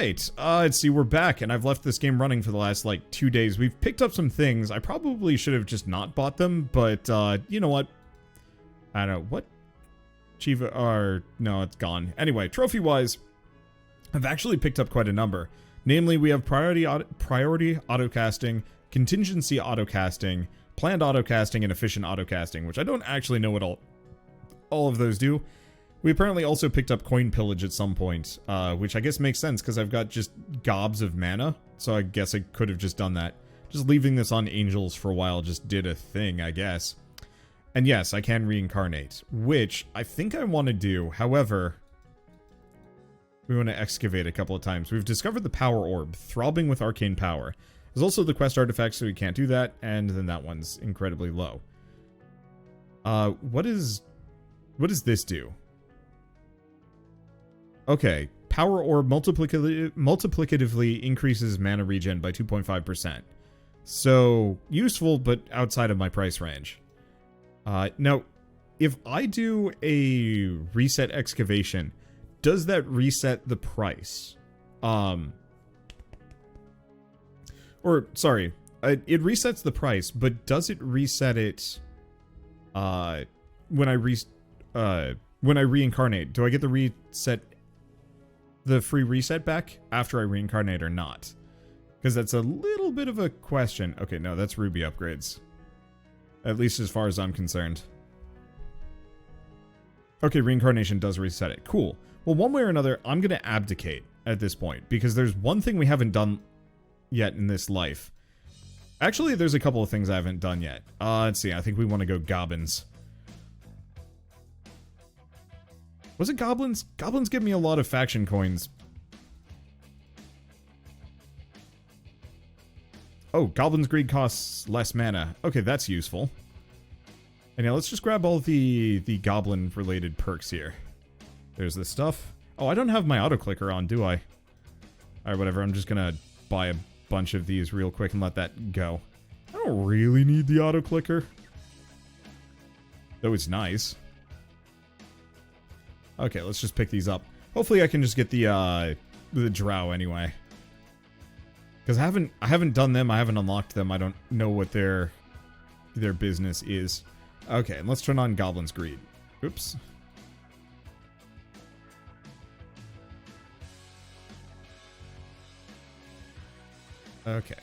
Alright, let's see, we're back, and I've left this game running for the last, like, 2 days. We've picked up some things. I probably should have just not bought them, but, you know what? I don't know, what? Chiva, no, it's gone. Anyway, trophy-wise, I've actually picked up quite a number. Namely, we have priority autocasting, contingency autocasting, planned autocasting, and efficient autocasting, which I don't actually know what all of those do. We apparently also picked up coin pillage at some point, which I guess makes sense because I've got just gobs of mana, so I guess I could have just done that. Just leaving this on angels for a while just did a thing, I guess. And yes, I can reincarnate, which I think I want to do. However, we want to excavate a couple of times. We've discovered the power orb, throbbing with arcane power. There's also the quest artifact, so we can't do that, and then that one's incredibly low. What does this do? Okay, power orb multiplicatively increases mana regen by 2.5%. So, useful, but outside of my price range. Now, if I do a reset excavation, does that reset the price? Or, sorry, it resets the price, but does it reset it, when I reincarnate? Do I get the free reset back after I reincarnate or not? Because that's a little bit of a question. Okay, no, that's ruby upgrades. At least as far as I'm concerned. Okay, reincarnation does reset it. Cool. Well, one way or another, I'm going to abdicate at this point, because there's one thing we haven't done yet in this life. Actually, there's a couple of things I haven't done yet. Let's see, I think we want to go goblins. Was it goblins? Goblins give me a lot of faction coins. Oh, Goblin's Greed costs less mana. Okay, that's useful. And now let's just grab all the goblin-related perks here. There's this stuff. Oh, I don't have my auto-clicker on, do I? Alright, whatever. I'm just gonna buy a bunch of these real quick and let that go. I don't really need the auto-clicker. Though it's nice. Okay, let's just pick these up. Hopefully I can just get the drow anyway. Because I haven't done them, I haven't unlocked them, I don't know what their business is. Okay, and let's turn on Goblin's Greed. Oops. Okay.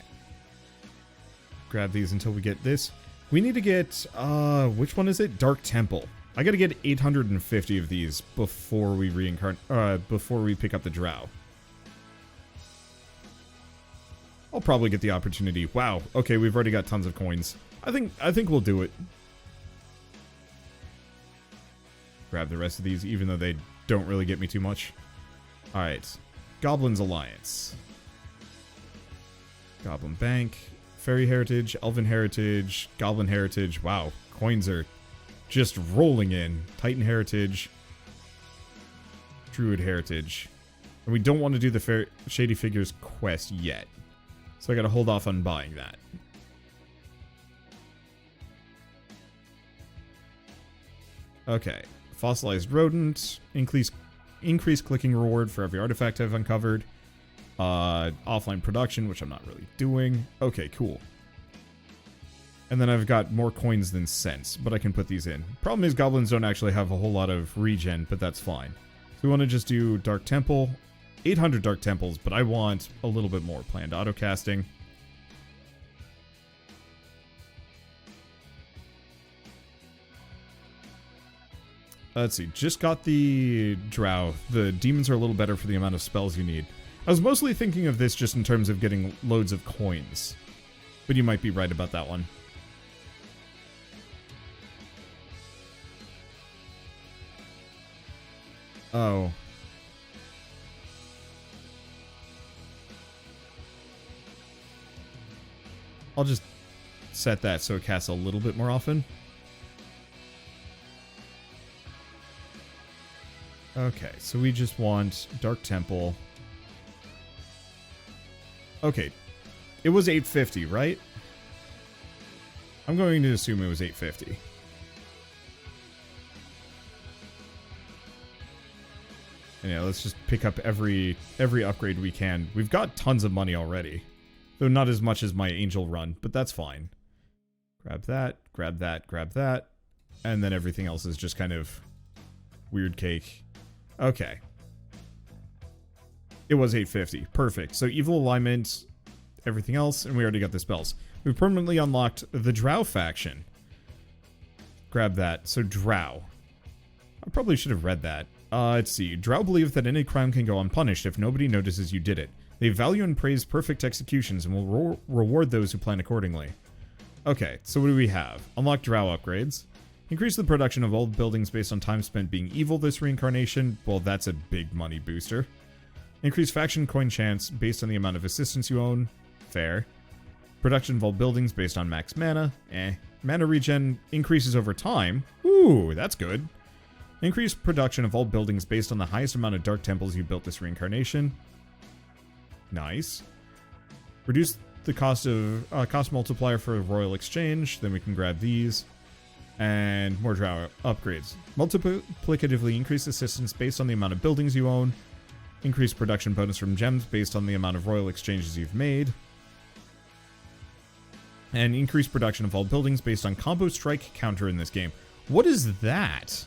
Grab these until we get this. We need to get, which one is it? Dark Temple. I gotta get 850 of these before we before we pick up the drow. I'll probably get the opportunity. Wow. Okay, we've already got tons of coins. I think we'll do it. Grab the rest of these, even though they don't really get me too much. Alright. Goblins Alliance. Goblin Bank. Fairy Heritage. Elven Heritage. Goblin Heritage. Wow. Coins are just rolling in. Titan Heritage. Druid Heritage. And we don't want to do the Shady Figures quest yet. So I gotta hold off on buying that. Okay. Fossilized Rodent. Increased clicking reward for every artifact I've uncovered. Offline production, which I'm not really doing. Okay, cool. And then I've got more coins than cents, but I can put these in. Problem is, goblins don't actually have a whole lot of regen, but that's fine. So we want to just do Dark Temple. 800 Dark Temples, but I want a little bit more planned autocasting. Let's see, just got the drow. The demons are a little better for the amount of spells you need. I was mostly thinking of this just in terms of getting loads of coins. But you might be right about that one. Oh. I'll just set that so it casts a little bit more often. Okay, so we just want Dark Temple. Okay, it was 850, right? I'm going to assume it was 850. Yeah, let's just pick up every upgrade we can. We've got tons of money already. Though not as much as my angel run, but that's fine. Grab that, grab that, grab that. And then everything else is just kind of weird cake. Okay. It was 850. Perfect. So evil alignment, everything else, and we already got the spells. We've permanently unlocked the Drow faction. Grab that. So Drow. I probably should have read that. Let's see. Drow believe that any crime can go unpunished if nobody notices you did it. They value and praise perfect executions and will reward those who plan accordingly. Okay, so what do we have? Unlock Drow upgrades. Increase the production of old buildings based on time spent being evil this reincarnation. Well, that's a big money booster. Increase faction coin chance based on the amount of assistance you own. Fair. Production of all buildings based on max mana. Mana regen increases over time. Ooh, that's good. Increase production of all buildings based on the highest amount of dark temples you built this reincarnation. Nice. Reduce the cost multiplier for a royal exchange. Then we can grab these. And more Drow upgrades. Multiplicatively increase assistance based on the amount of buildings you own. Increase production bonus from gems based on the amount of royal exchanges you've made. And increase production of all buildings based on combo strike counter in this game. What is that?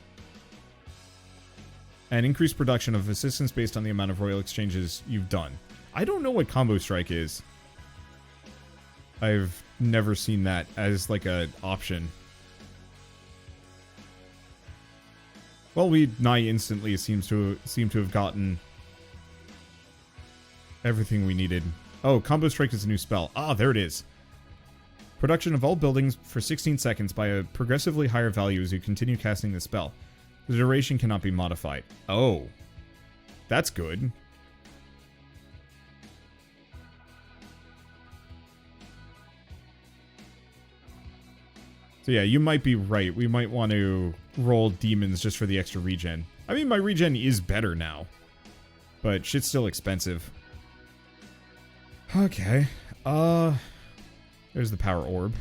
And increase production of assistance based on the amount of royal exchanges you've done. I don't know what combo strike is. I've never seen that as like an option. Well, we nigh instantly seem to have gotten everything we needed. Oh, combo strike is a new spell. Ah, there it is. Production of all buildings for 16 seconds by a progressively higher value as you continue casting the spell. The duration cannot be modified. Oh. That's good. So yeah, you might be right. We might want to roll demons just for the extra regen. I mean, my regen is better now. But shit's still expensive. Okay. There's the power orb.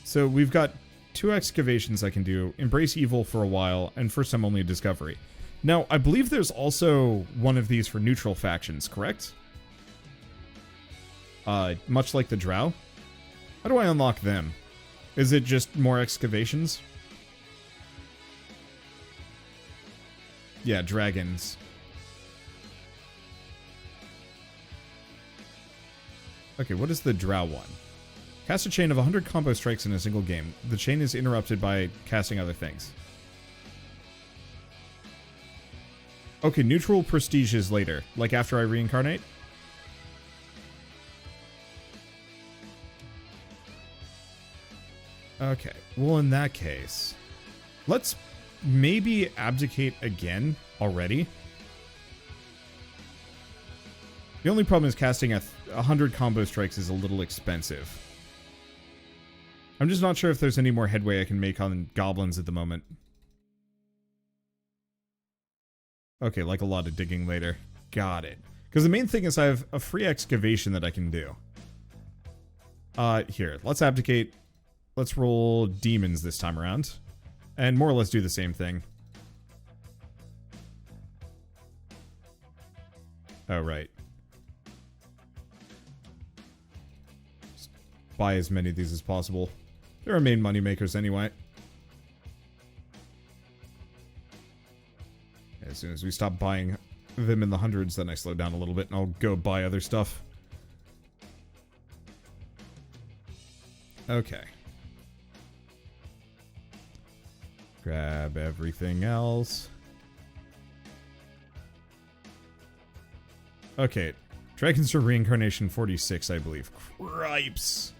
So we've got 2 excavations I can do. Embrace evil for a while, and first time only a discovery. Now, I believe there's also one of these for neutral factions, correct? Much like the Drow. How do I unlock them? Is it just more excavations? Yeah, dragons. Okay, what is the Drow one? Cast a chain of 100 combo strikes in a single game. The chain is interrupted by casting other things. Okay, neutral prestige is later. Like after I reincarnate? Okay, well in that case, let's maybe abdicate again already. The only problem is casting 100 combo strikes is a little expensive. I'm just not sure if there's any more headway I can make on goblins at the moment. Okay, like a lot of digging later. Got it. Because the main thing is I have a free excavation that I can do. Here, let's abdicate. Let's roll demons this time around. And more or less do the same thing. Oh, right. Just buy as many of these as possible. They're our main money makers anyway. As soon as we stop buying them in the hundreds, then I slow down a little bit and I'll go buy other stuff. Okay. Grab everything else. Okay. Dragons for Reincarnation 46, I believe. Cripes.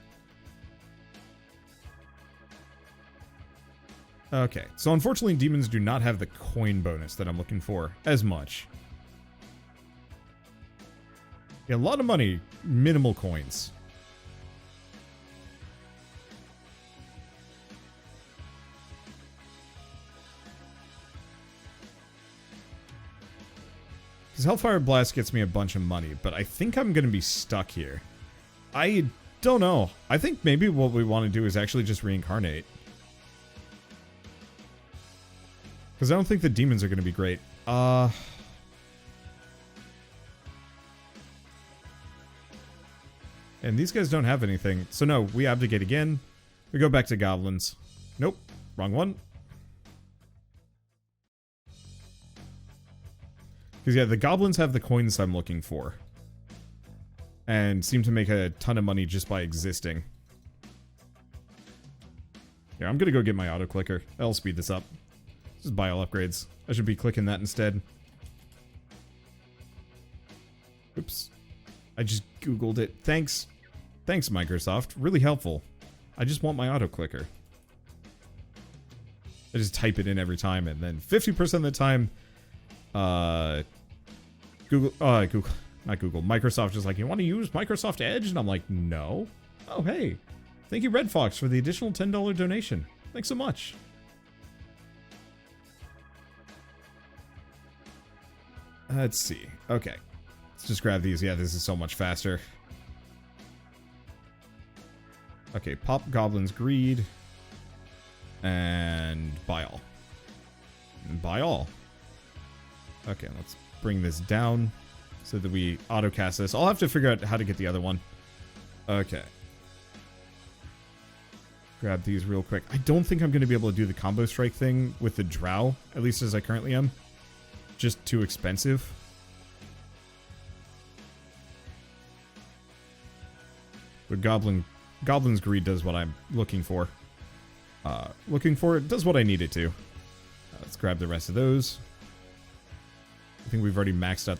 Okay, so unfortunately demons do not have the coin bonus that I'm looking for as much. Yeah, a lot of money, minimal coins. Because Hellfire Blast gets me a bunch of money, but I think I'm going to be stuck here. I don't know. I think maybe what we want to do is actually just reincarnate. Because I don't think the demons are going to be great. And these guys don't have anything. So no, we abdicate again. We go back to goblins. Nope. Wrong one. Because yeah, the goblins have the coins I'm looking for. And seem to make a ton of money just by existing. Yeah, I'm gonna go get my auto clicker. That'll speed this up. Just buy all upgrades. I should be clicking that instead. Oops. I just Googled it. Thanks. Thanks, Microsoft. Really helpful. I just want my auto clicker. I just type it in every time, and then 50% of the time, Microsoft is like, you want to use Microsoft Edge? And I'm like, no. Oh, hey. Thank you, Red Fox, for the additional $10 donation. Thanks so much. Let's see. Okay. Let's just grab these. Yeah, this is so much faster. Okay, pop Goblin's Greed. And buy all. And buy all. Okay, let's bring this down so that we auto-cast this. I'll have to figure out how to get the other one. Okay. Grab these real quick. I don't think I'm going to be able to do the combo strike thing with the drow, at least as I currently am. Just too expensive. But Goblin's Greed does what I'm looking for. It does what I need it to. Let's grab the rest of those. I think we've already maxed out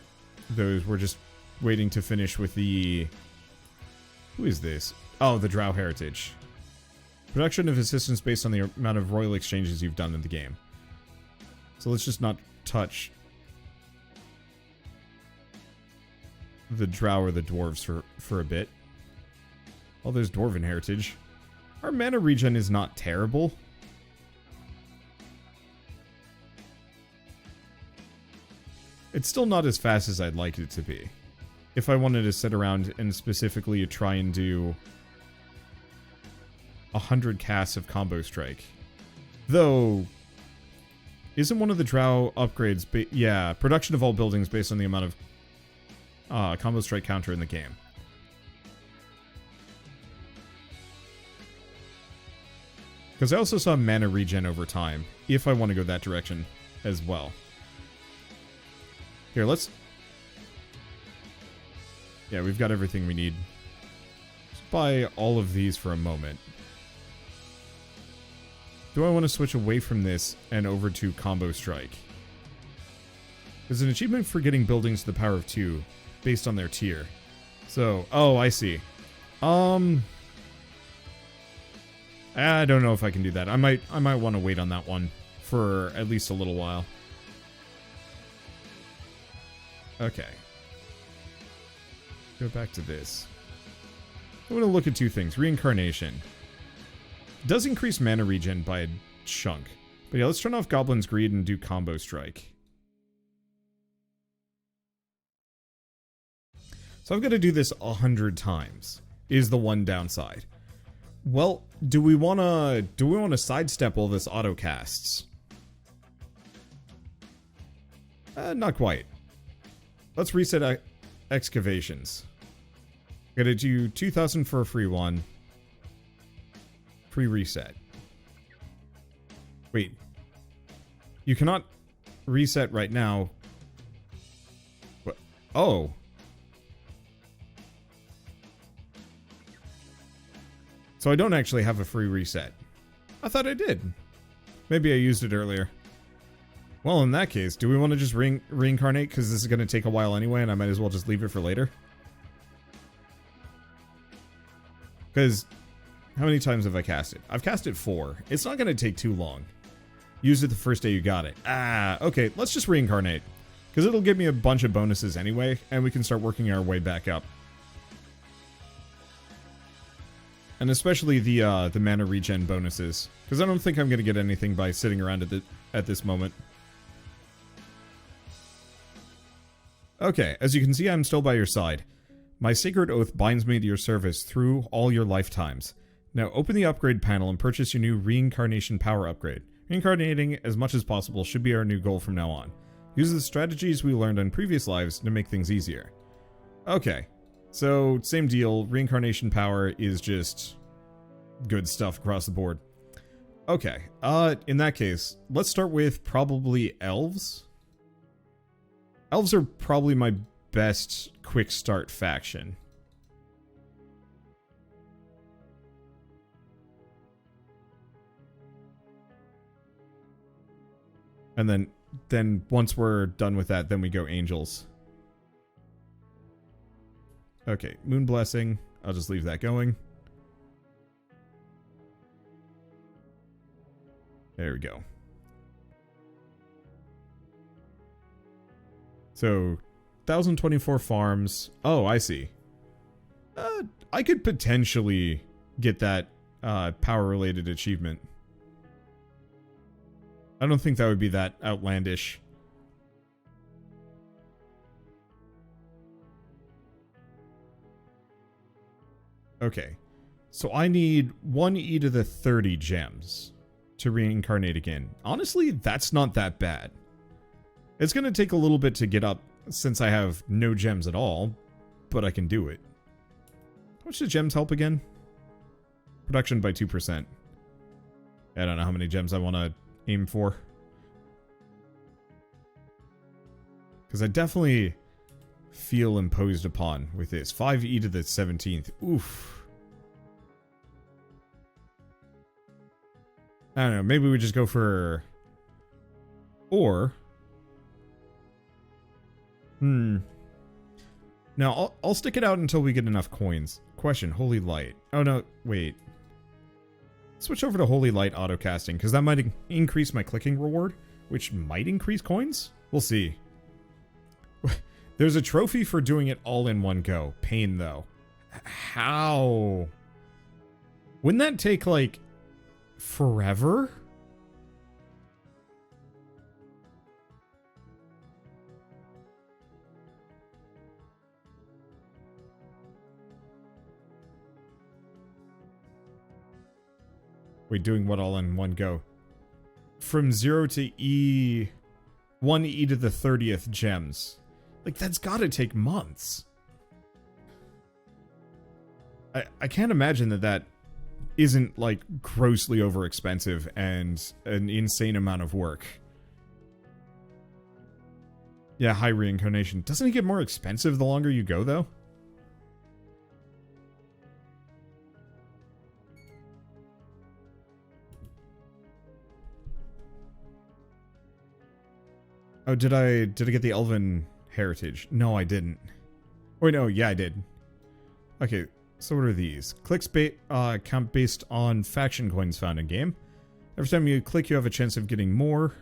those. We're just waiting to finish with the... Who is this? Oh, the Drow Heritage. Production of assistance based on the amount of royal exchanges you've done in the game. So let's just not touch the Drow or the Dwarves for a bit. Oh, there's Dwarven Heritage. Our mana regen is not terrible. It's still not as fast as I'd like it to be. If I wanted to sit around and specifically try and do 100 casts of Combo Strike. Though, isn't one of the Drow upgrades... yeah, production of all buildings based on the amount of Combo Strike counter in the game. Because I also saw mana regen over time, if I want to go that direction as well. Here, let's... Yeah, we've got everything we need. Let's buy all of these for a moment. Do I want to switch away from this and over to Combo Strike? There's an achievement for getting buildings to the power of 2, based on their tier. So, oh, I see. I don't know if I can do that. I might want to wait on that one for at least a little while. Okay. Go back to this. I want to look at two things. Reincarnation. Does increase mana regen by a chunk. But yeah, let's turn off Goblin's Greed and do Combo Strike. So I've got to do this 100 times, is the one downside. Well, do we want to sidestep all this autocasts? Not quite. Let's reset excavations. Gotta do 2,000 for a free one. Free reset. Wait. You cannot reset right now. What? Oh. So I don't actually have a free reset. I thought I did. Maybe I used it earlier. Well, in that case, do we want to just reincarnate? Because this is going to take a while anyway, and I might as well just leave it for later. Because, how many times have I cast it? I've cast it 4. It's not going to take too long. Use it the first day you got it. Ah, okay, let's just reincarnate. Because it'll give me a bunch of bonuses anyway, and we can start working our way back up. And especially the mana regen bonuses. Because I don't think I'm going to get anything by sitting around at this moment. Okay, as you can see, I'm still by your side. My sacred oath binds me to your service through all your lifetimes. Now open the upgrade panel and purchase your new reincarnation power upgrade. Reincarnating as much as possible should be our new goal from now on. Use the strategies we learned on previous lives to make things easier. Okay, So, same deal. Reincarnation power is just good stuff across the board. Okay, in that case, let's start with probably elves. Elves are probably my best quick start faction. And then once we're done with that, then we go angels. Okay, Moon Blessing. I'll just leave that going. There we go. So, 1,024 farms. Oh, I see. I could potentially get that power-related achievement. I don't think that would be that outlandish. Okay. So I need 1 e to the 30 gems to reincarnate again. Honestly, that's not that bad. It's going to take a little bit to get up since I have no gems at all, but I can do it. How much do gems help again? Production by 2%. I don't know how many gems I want to aim for. Because I definitely feel imposed upon with this. 5e to the 17th. Oof. I don't know. Maybe we just go for... Or... Now, I'll stick it out until we get enough coins. Question, Holy Light. Oh, no. Wait. Switch over to Holy Light autocasting, because that might increase my clicking reward, which might increase coins? We'll see. There's a trophy for doing it all in one go. Pain, though. How? Wouldn't that take, like, forever? Wait, doing what all in one go? From 0 to E... 1 e to the 30th gems. Like, that's gotta take months. I can't imagine that isn't, like, grossly overexpensive and an insane amount of work. Yeah, high reincarnation. Doesn't it get more expensive the longer you go, though? Oh, did I get the Elven Heritage? No, I didn't. Wait, no, yeah, I did. Okay, so what are these? Clicks count based on faction coins found in game. Every time you click, you have a chance of getting more.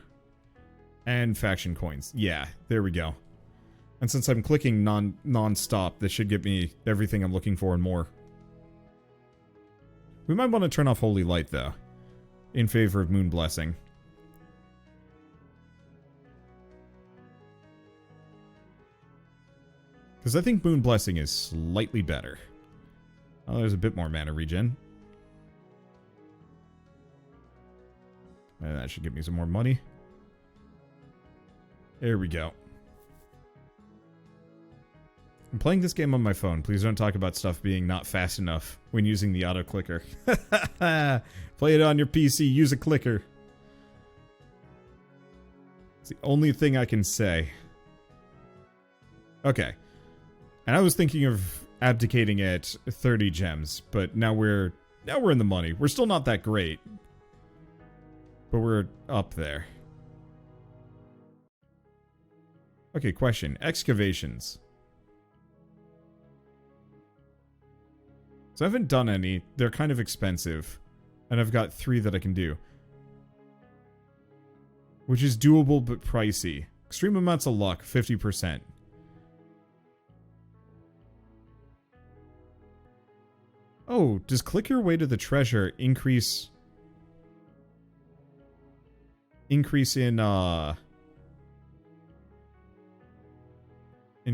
And faction coins. Yeah, there we go. And since I'm clicking non-stop, this should get me everything I'm looking for and more. We might want to turn off Holy Light, though, in favor of Moon Blessing. Because I think Moon Blessing is slightly better. Oh, there's a bit more mana regen. And that should give me some more money. There we go. I'm playing this game on my phone. Please don't talk about stuff being not fast enough when using the auto clicker. Play it on your PC. Use a clicker. It's the only thing I can say. Okay. And I was thinking of abdicating at 30 gems, but now we're in the money. We're still not that great. But we're up there. Okay, question. Excavations. So I haven't done any. They're kind of expensive. And I've got 3 that I can do. Which is doable but pricey. Extreme amounts of luck, 50%. Oh, does click your way to the treasure increase in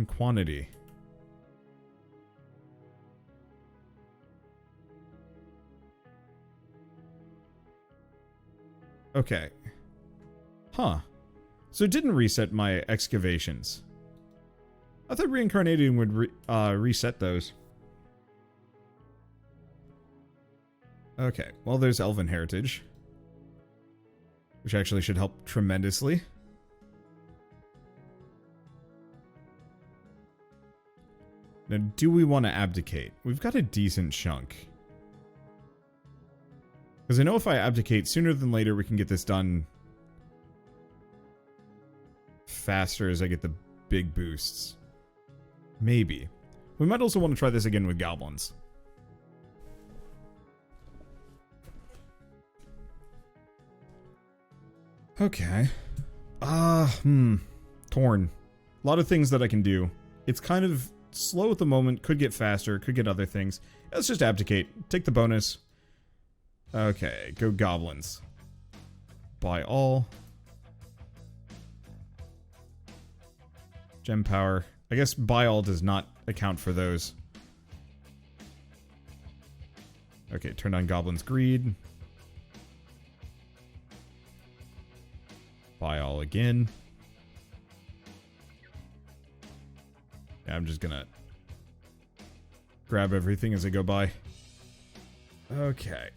quantity? Okay. Huh. So it didn't reset my excavations. I thought reincarnating would reset those. Okay, well there's Elven Heritage, which actually should help tremendously. Now, do we want to abdicate? We've got a decent chunk. Because I know if I abdicate, sooner than later we can get this done faster as I get the big boosts. Maybe. We might also want to try this again with goblins. Okay. Torn. A lot of things that I can do. It's kind of slow at the moment, could get faster, could get other things. Let's just abdicate. Take the bonus. Okay, go goblins. Buy all. Gem power. I guess buy all does not account for those. Okay, turn on goblins greed. Buy all again. Yeah, I'm just gonna grab everything as I go by. Okay.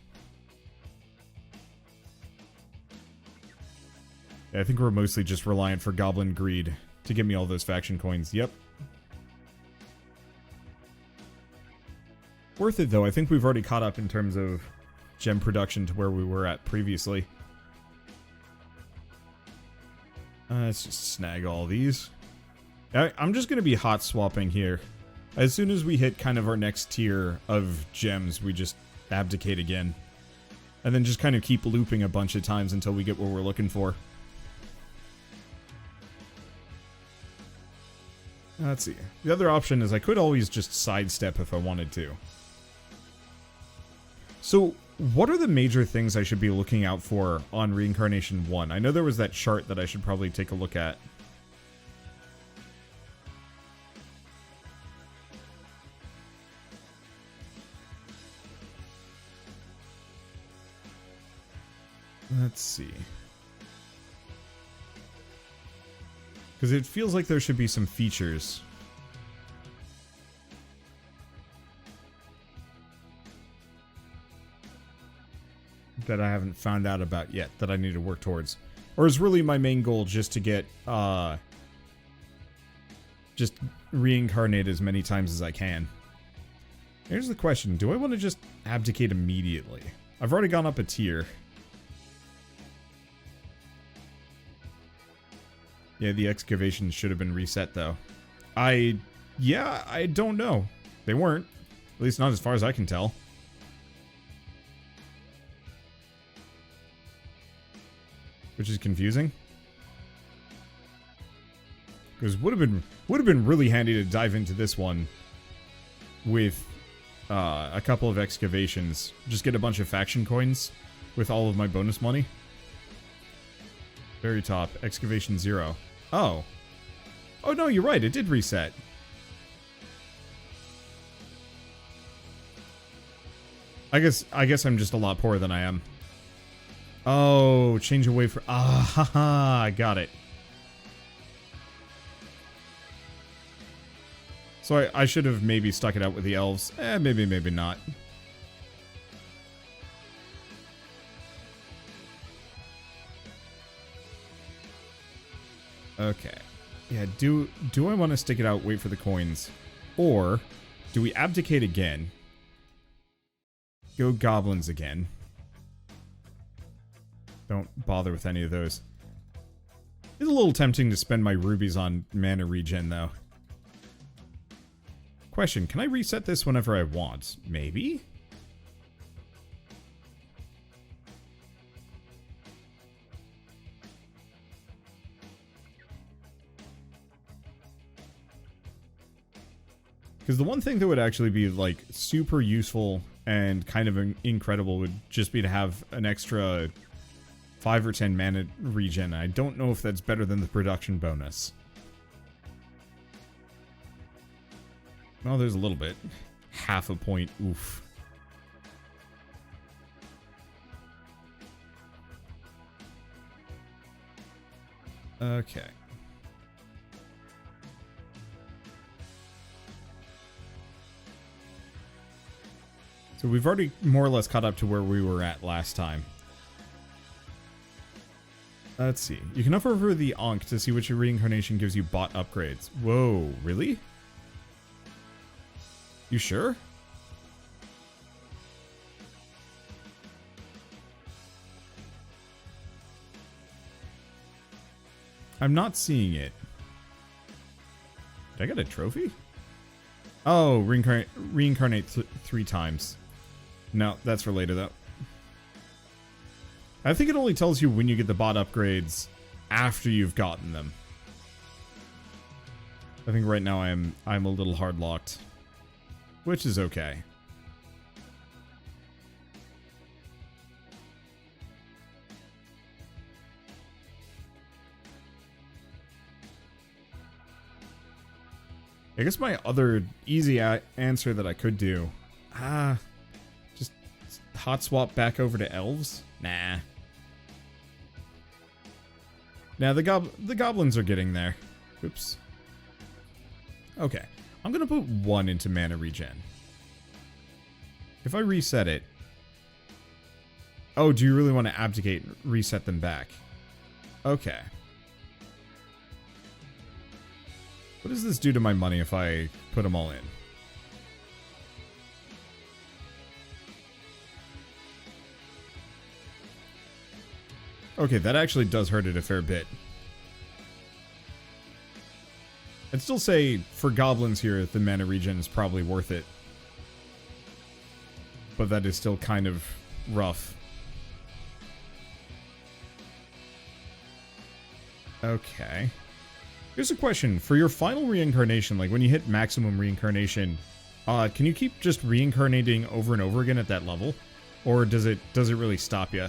Yeah, I think we're mostly just reliant for goblin greed to give me all those faction coins. Yep. Worth it though. I think we've already caught up in terms of gem production to where we were at previously. Let's just snag all these. I'm just going to be hot swapping here. As soon as we hit kind of our next tier of gems, we just abdicate again. And then just kind of keep looping a bunch of times until we get what we're looking for. Let's see. The other option is I could always just sidestep if I wanted to. So, what are the major things I should be looking out for on Reincarnation 1? I know there was that chart that I should probably take a look at. Let's see. Because it feels like there should be some features. That I haven't found out about yet, that I need to work towards. Or is really my main goal just to get, just reincarnate as many times as I can? Here's the question, do I want to just abdicate immediately? I've already gone up a tier. Yeah, the excavations should have been reset, though. I don't know. They weren't. At least not as far as I can tell. Which is confusing. Because would have been really handy to dive into this one with a couple of excavations. Just get a bunch of faction coins with all of my bonus money. Very top, excavation 0. Oh. Oh no, you're right, it did reset. I guess I'm just a lot poorer than I am. Oh, change away for... Ah, haha, I got it. So I should have maybe stuck it out with the elves. Maybe, maybe not. Okay. Yeah, do I want to stick it out, wait for the coins? Or do we abdicate again? Go goblins again. Don't bother with any of those. It's a little tempting to spend my rubies on mana regen, though. Question, can I reset this whenever I want? Maybe? Because the one thing that would actually be, like, super useful and kind of incredible would just be to have an extra 5 or 10 mana regen. I don't know if that's better than the production bonus. Well, there's a little bit. Half a point. Oof. Okay. So we've already more or less caught up to where we were at last time. Let's see. You can hover over the Ankh to see which reincarnation gives you bot upgrades. Whoa, really? You sure? I'm not seeing it. Did I get a trophy? Oh, reincarnate 3 times. No, that's for later though. I think it only tells you when you get the bot upgrades after you've gotten them. I think right now I'm a little hard locked, which is okay. I guess my other easy answer that I could do, just hot swap back over to elves. Nah. Now the goblins are getting there. Oops. Okay, I'm gonna put 1 into mana regen. If I reset it, oh, do you really want to abdicate and reset them back? Okay. What does this do to my money if I put them all in? Okay, that actually does hurt it a fair bit. I'd still say, for goblins here, the mana regen is probably worth it. But that is still kind of rough. Okay. Here's a question. For your final reincarnation, like when you hit maximum reincarnation, can you keep just reincarnating over and over again at that level? Or does it really stop you?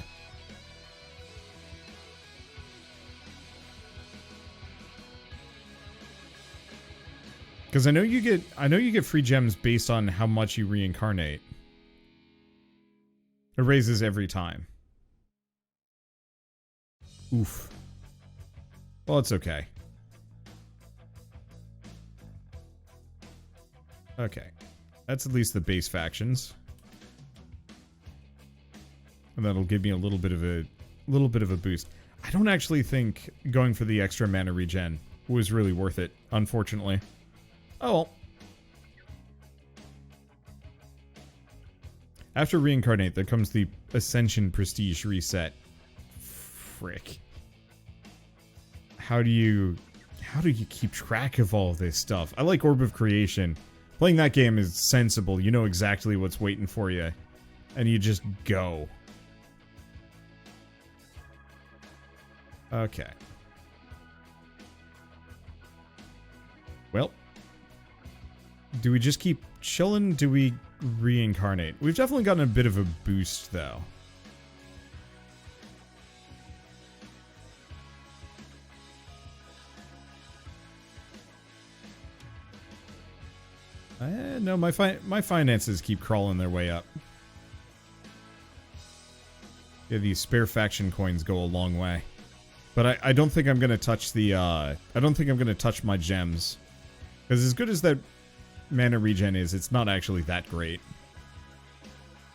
Because I know you get free gems based on how much you reincarnate. It raises every time. Oof. Well, it's okay. Okay. That's at least the base factions. And that'll give me a little bit of a boost. I don't actually think going for the extra mana regen was really worth it, unfortunately. Oh well. After Reincarnate, there comes the Ascension Prestige reset. Frick. How do you keep track of all this stuff? I like Orb of Creation. Playing that game is sensible. You know exactly what's waiting for you. And you just go. Okay. Well. Do we just keep chilling? Do we reincarnate? We've definitely gotten a bit of a boost, though. No, my finances keep crawling their way up. Yeah, these spare faction coins go a long way. But I don't think I'm gonna touch the, I don't think I'm gonna touch my gems. Because as good as that mana regen is, it's not actually that great.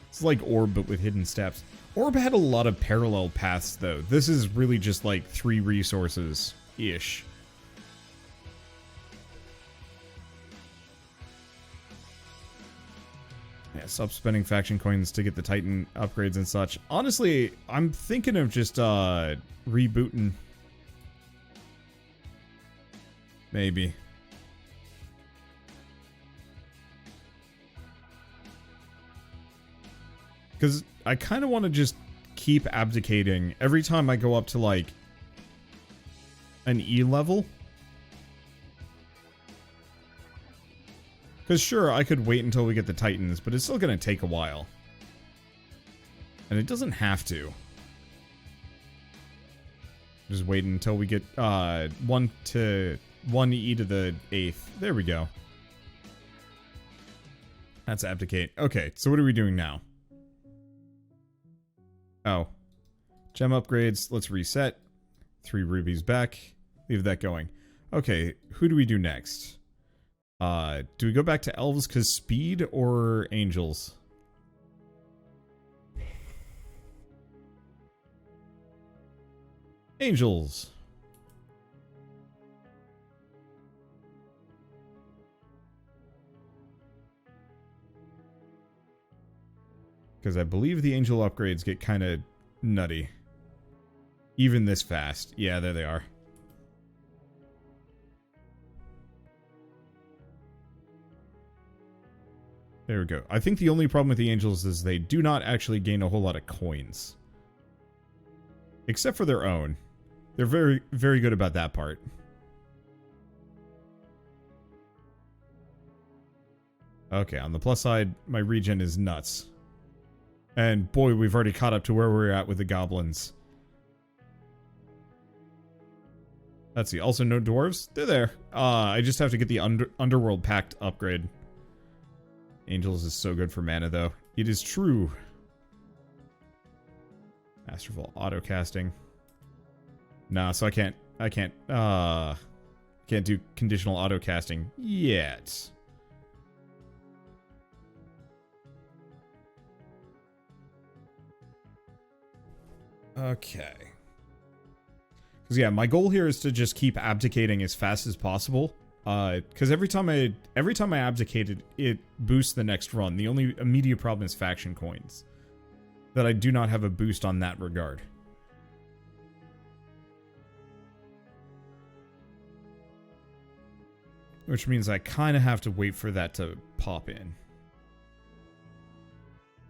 It's like Orb, but with hidden steps. Orb had a lot of parallel paths, though. This is really just like 3 resources-ish. Yeah, stop spending faction coins to get the Titan upgrades and such. Honestly, I'm thinking of just, rebooting. Maybe. Because I kind of want to just keep abdicating every time I go up to, like, an E level. Because sure, I could wait until we get the Titans, but it's still going to take a while. And it doesn't have to. Just wait until we get 1 E to the 8th. There we go. That's abdicate. Okay, so what are we doing now? Oh. Gem upgrades. Let's reset. 3 rubies back. Leave that going. Okay, who do we do next? Do we go back to elves because speed or angels? Angels. Because I believe the angel upgrades get kind of nutty. Even this fast. Yeah, there they are. There we go. I think the only problem with the angels is they do not actually gain a whole lot of coins. Except for their own. They're very, very good about that part. Okay, on the plus side, my regen is nuts. And boy, we've already caught up to where we're at with the goblins. Let's see, also no dwarves? They're there. I just have to get the Underworld Pact upgrade. Angels is so good for mana, though. It is true. Masterful auto casting. Nah, so I can't do conditional auto casting yet. Okay. Because yeah, my goal here is to just keep abdicating as fast as possible. Because every time I abdicated, it boosts the next run. The only immediate problem is faction coins. That I do not have a boost on that regard. Which means I kind of have to wait for that to pop in.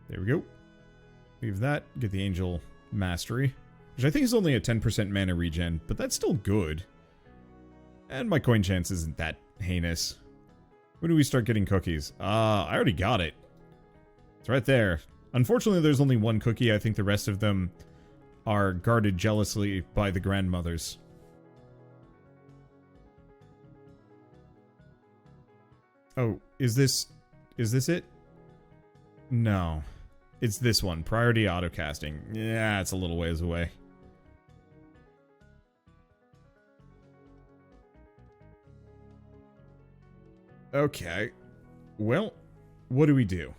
There we go. Leave that. Get the Angel Mastery. Which I think is only a 10% mana regen, but that's still good. And my coin chance isn't that heinous. When do we start getting cookies? I already got it. It's right there. Unfortunately, there's only one cookie. I think the rest of them are guarded jealously by the grandmothers. Oh, is this it? No. It's this one. Priority autocasting. Yeah, it's a little ways away. Okay. Well, what do we do?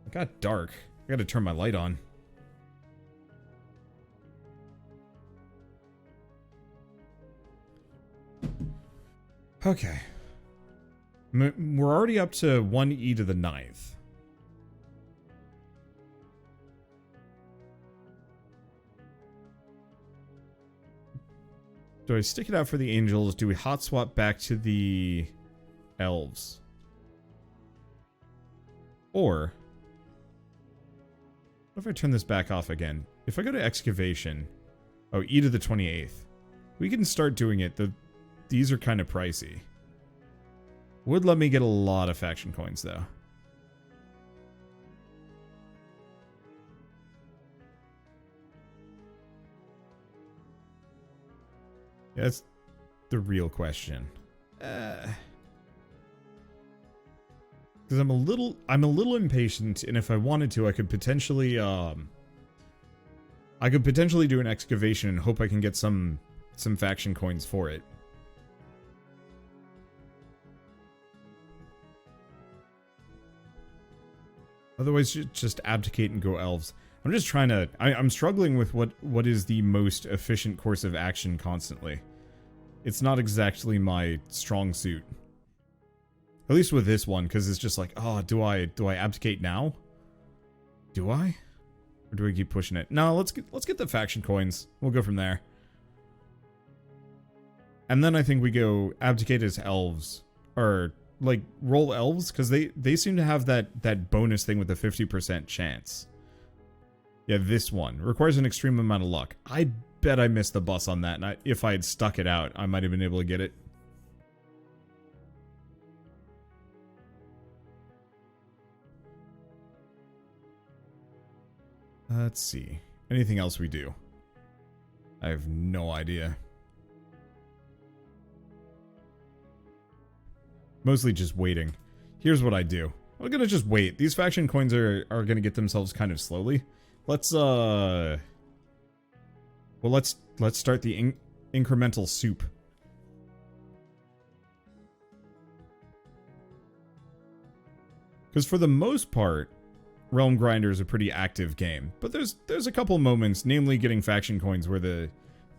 It got dark. I gotta turn my light on. Okay. We're already up to 1e to the 9th. Do I stick it out for the angels? Do we hot swap back to the elves? Or what if I turn this back off again? If I go to excavation, oh, e to the 28th. We can start doing it. These are kind of pricey. Would let me get a lot of faction coins, though. Yeah, that's the real question. Because I'm a little impatient, and if I wanted to, I could potentially do an excavation and hope I can get some faction coins for it. Otherwise, just abdicate and go elves. I'm just trying to... I'm struggling with what is the most efficient course of action constantly. It's not exactly my strong suit. At least with this one, because it's just like, oh, do I abdicate now? Do I? Or do I keep pushing it? No, let's get the faction coins. We'll go from there. And then I think we go abdicate as elves. Or... like, roll elves, because they seem to have that bonus thing with the 50% chance. Yeah, this one. Requires an extreme amount of luck. I bet I missed the bus on that, and if I had stuck it out, I might have been able to get it. Let's see. Anything else we do? I have no idea. Mostly just waiting. Here's what I do. I'm gonna just wait. These faction coins are gonna get themselves kind of slowly. Let's well, let's start the incremental soup. Because for the most part, Realm Grinder is a pretty active game. But there's a couple moments, namely getting faction coins, where the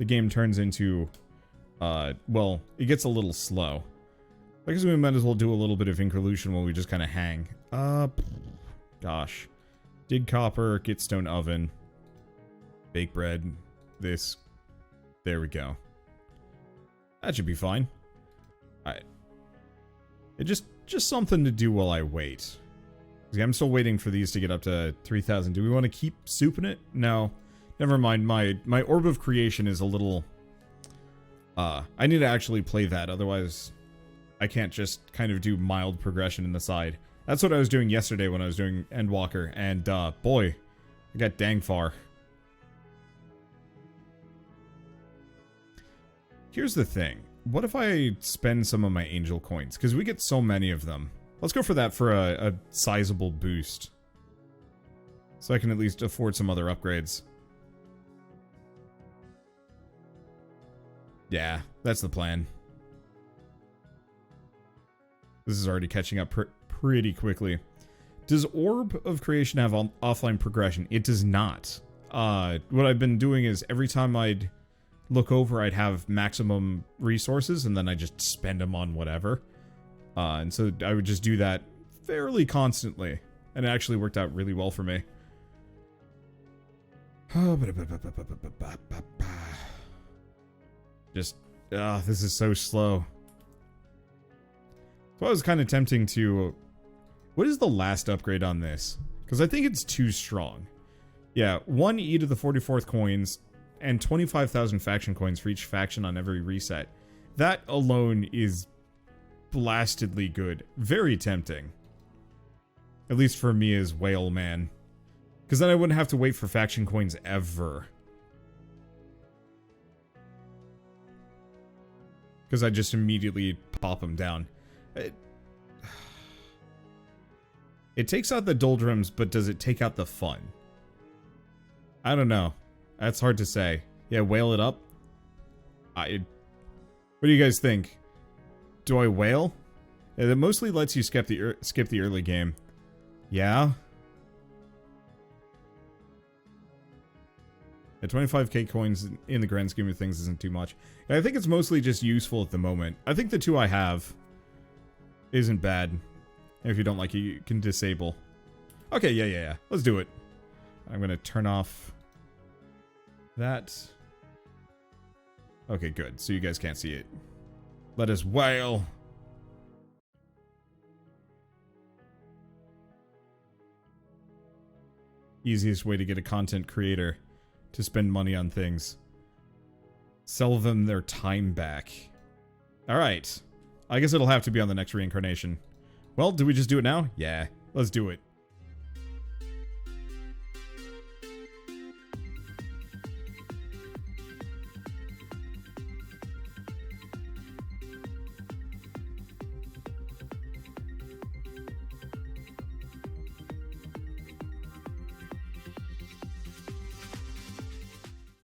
game turns into, well, it gets a little slow. I guess we might as well do a little bit of Incolution while we just kind of hang. Gosh. Dig copper, get stone oven, bake bread, this. There we go. That should be fine. Alright. It just something to do while I wait. I'm still waiting for these to get up to 3,000. Do we want to keep souping it? No. Never mind. My Orb of Creation is a little... I need to actually play that, otherwise I can't just kind of do mild progression in the side. That's what I was doing yesterday when I was doing Endwalker, and boy, I got dang far. Here's the thing. What if I spend some of my angel coins? Because we get so many of them. Let's go for that for a sizable boost. So I can at least afford some other upgrades. Yeah, that's the plan. This is already catching up pretty quickly. Does Orb of Creation have offline progression? It does not. What I've been doing is every time I'd look over, I'd have maximum resources, and then I just spend them on whatever. And so I would just do that fairly constantly. And it actually worked out really well for me. Just, this is so slow. So I was kind of tempting to... What is the last upgrade on this? Because I think it's too strong. Yeah, 1 E to the 44th coins, and 25,000 faction coins for each faction on every reset. That alone is blastedly good. Very tempting. At least for me as Whale Man. Because then I wouldn't have to wait for faction coins ever. Because I just immediately pop them down. It takes out the doldrums, but does it take out the fun? I don't know. That's hard to say. Yeah, whale it up. What do you guys think? Do I whale? Yeah, that mostly lets you skip the early game. Yeah. Yeah, 25k coins in the grand scheme of things isn't too much. Yeah, I think it's mostly just useful at the moment. I think the 2 I have isn't bad. If you don't like it, you can disable. Okay, yeah. Let's do it. I'm gonna turn off that. Okay, good. So you guys can't see it. Let us whale. Easiest way to get a content creator to spend money on things. Sell them their time back. Alright. I guess it'll have to be on the next reincarnation. Well, do we just do it now? Yeah, let's do it.